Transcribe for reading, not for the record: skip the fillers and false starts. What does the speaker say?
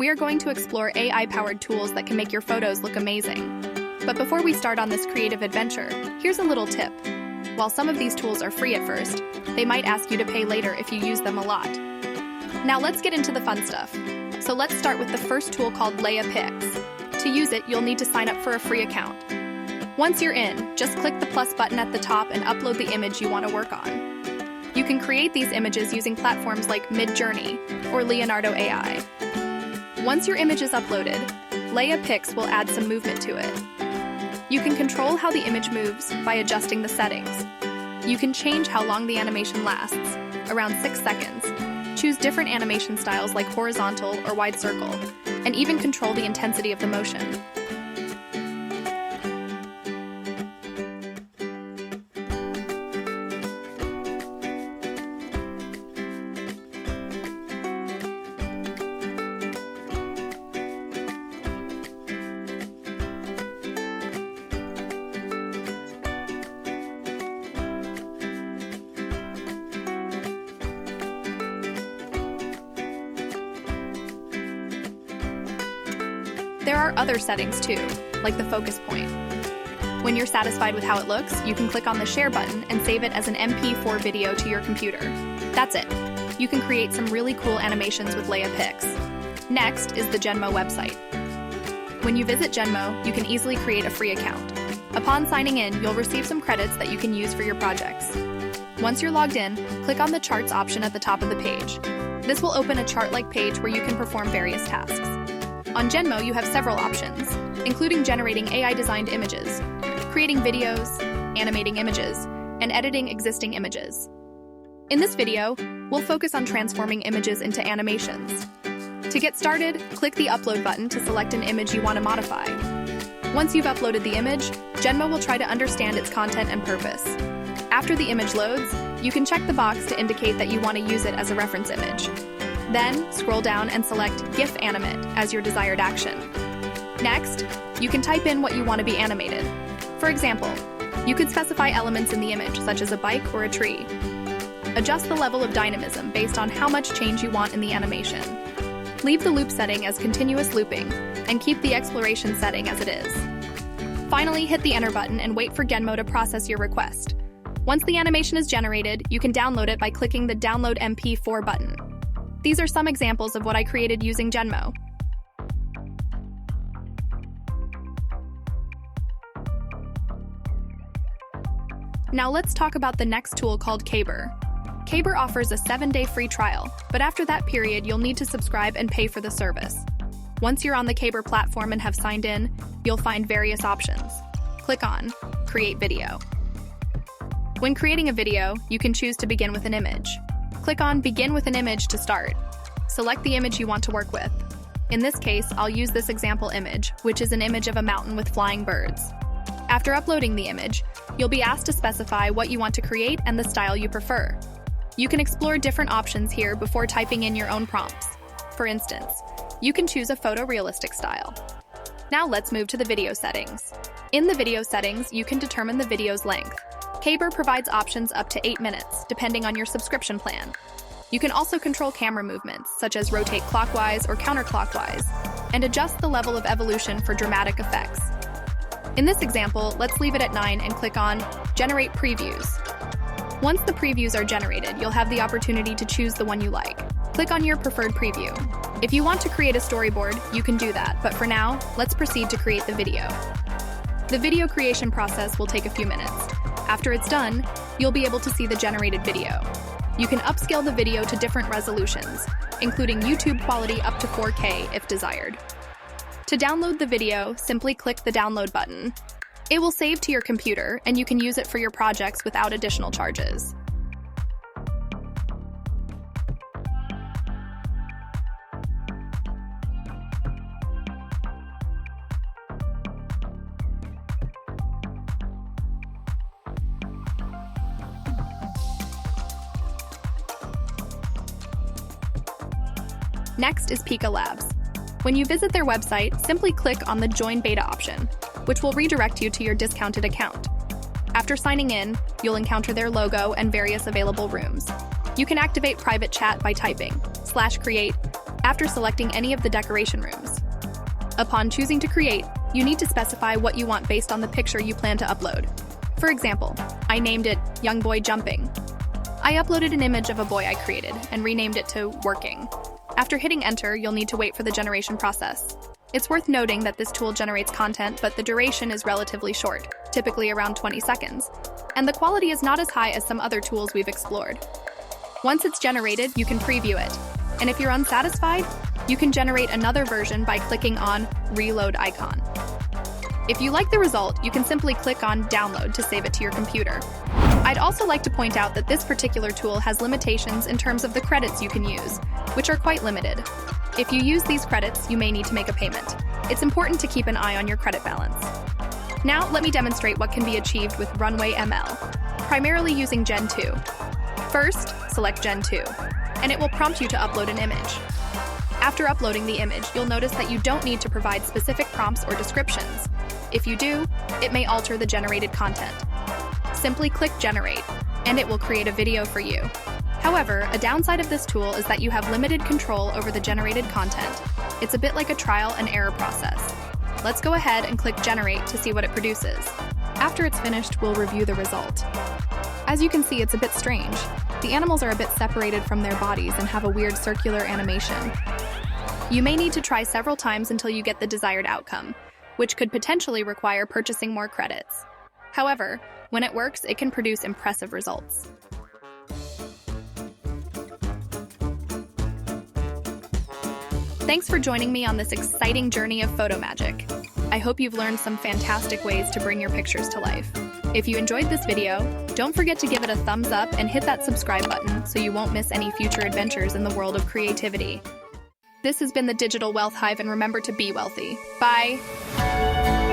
we are going to explore AI-powered tools that can make your photos look amazing. But before we start on this creative adventure, here's a little tip. While some of these tools are free at first, they might ask you to pay later if you use them a lot. Now let's get into the fun stuff. So let's start with the first tool called Plabs. To use it, you'll need to sign up for a free account. Once you're in, just click the plus button at the top and upload the image you want to work on. You can create these images using platforms like Midjourney or Leonardo AI. Once your image is uploaded, Plabs will add some movement to it. You can control how the image moves by adjusting the settings. You can change how long the animation lasts, around 6 seconds, choose different animation styles like horizontal or wide circle, and even control the intensity of the motion. There are other settings too, like the focus point. When you're satisfied with how it looks, you can click on the share button and save it as an MP4 video to your computer. That's it. You can create some really cool animations with Plabs. Next is the Genmo website. When you visit Genmo, you can easily create a free account. Upon signing in, you'll receive some credits that you can use for your projects. Once you're logged in, click on the charts option at the top of the page. This will open a chart-like page where you can perform various tasks. On Genmo, you have several options, including generating AI-designed images, creating videos, animating images, and editing existing images. In this video, we'll focus on transforming images into animations. To get started, click the Upload button to select an image you want to modify. Once you've uploaded the image, Genmo will try to understand its content and purpose. After the image loads, you can check the box to indicate that you want to use it as a reference image. Then, scroll down and select GIF Animate as your desired action. Next, you can type in what you want to be animated. For example, you could specify elements in the image, such as a bike or a tree. Adjust the level of dynamism based on how much change you want in the animation. Leave the loop setting as continuous looping, and keep the exploration setting as it is. Finally, hit the Enter button and wait for Genmo to process your request. Once the animation is generated, you can download it by clicking the Download MP4 button. These are some examples of what I created using Genmo. Now let's talk about the next tool called Cber. Cber offers a 7-day free trial, but after that period, you'll need to subscribe and pay for the service. Once you're on the Cber platform and have signed in, you'll find various options. Click on Create Video. When creating a video, you can choose to begin with an image. Click on Begin with an image to start. Select the image you want to work with. In this case, I'll use this example image, which is an image of a mountain with flying birds. After uploading the image, you'll be asked to specify what you want to create and the style you prefer. You can explore different options here before typing in your own prompts. For instance, you can choose a photorealistic style. Now let's move to the video settings. In the video settings, you can determine the video's length. Cber provides options up to 8 minutes, depending on your subscription plan. You can also control camera movements, such as rotate clockwise or counterclockwise, and adjust the level of evolution for dramatic effects. In this example, let's leave it at 9 and click on Generate Previews. Once the previews are generated, you'll have the opportunity to choose the one you like. Click on your preferred preview. If you want to create a storyboard, you can do that, but for now, let's proceed to create the video. The video creation process will take a few minutes. After it's done, you'll be able to see the generated video. You can upscale the video to different resolutions, including YouTube quality up to 4K if desired. To download the video, simply click the Download button. It will save to your computer, and you can use it for your projects without additional charges. Next is Plabs. When you visit their website, simply click on the Join Beta option, which will redirect you to your discounted account. After signing in, you'll encounter their logo and various available rooms. You can activate private chat by typing /create after selecting any of the decoration rooms. Upon choosing to create, you need to specify what you want based on the picture you plan to upload. For example, I named it Young Boy Jumping. I uploaded an image of a boy I created and renamed it to Working. After hitting enter, you'll need to wait for the generation process. It's worth noting that this tool generates content, but the duration is relatively short, typically around 20 seconds, and the quality is not as high as some other tools we've explored. Once it's generated, you can preview it, and if you're unsatisfied, you can generate another version by clicking on Reload icon. If you like the result, you can simply click on Download to save it to your computer. I'd also like to point out that this particular tool has limitations in terms of the credits you can use, which are quite limited. If you use these credits, you may need to make a payment. It's important to keep an eye on your credit balance. Now, let me demonstrate what can be achieved with Runway ML, primarily using Gen 2. First, select Gen 2, and it will prompt you to upload an image. After uploading the image, you'll notice that you don't need to provide specific prompts or descriptions. If you do, it may alter the generated content. Simply click Generate, and it will create a video for you. However, a downside of this tool is that you have limited control over the generated content. It's a bit like a trial and error process. Let's go ahead and click Generate to see what it produces. After it's finished, we'll review the result. As you can see, it's a bit strange. The animals are a bit separated from their bodies and have a weird circular animation. You may need to try several times until you get the desired outcome, which could potentially require purchasing more credits. However, when it works, it can produce impressive results. Thanks for joining me on this exciting journey of photo magic. I hope you've learned some fantastic ways to bring your pictures to life. If you enjoyed this video, don't forget to give it a thumbs up and hit that subscribe button so you won't miss any future adventures in the world of creativity. This has been the Digital Wealth Hive, and remember to be wealthy. Bye!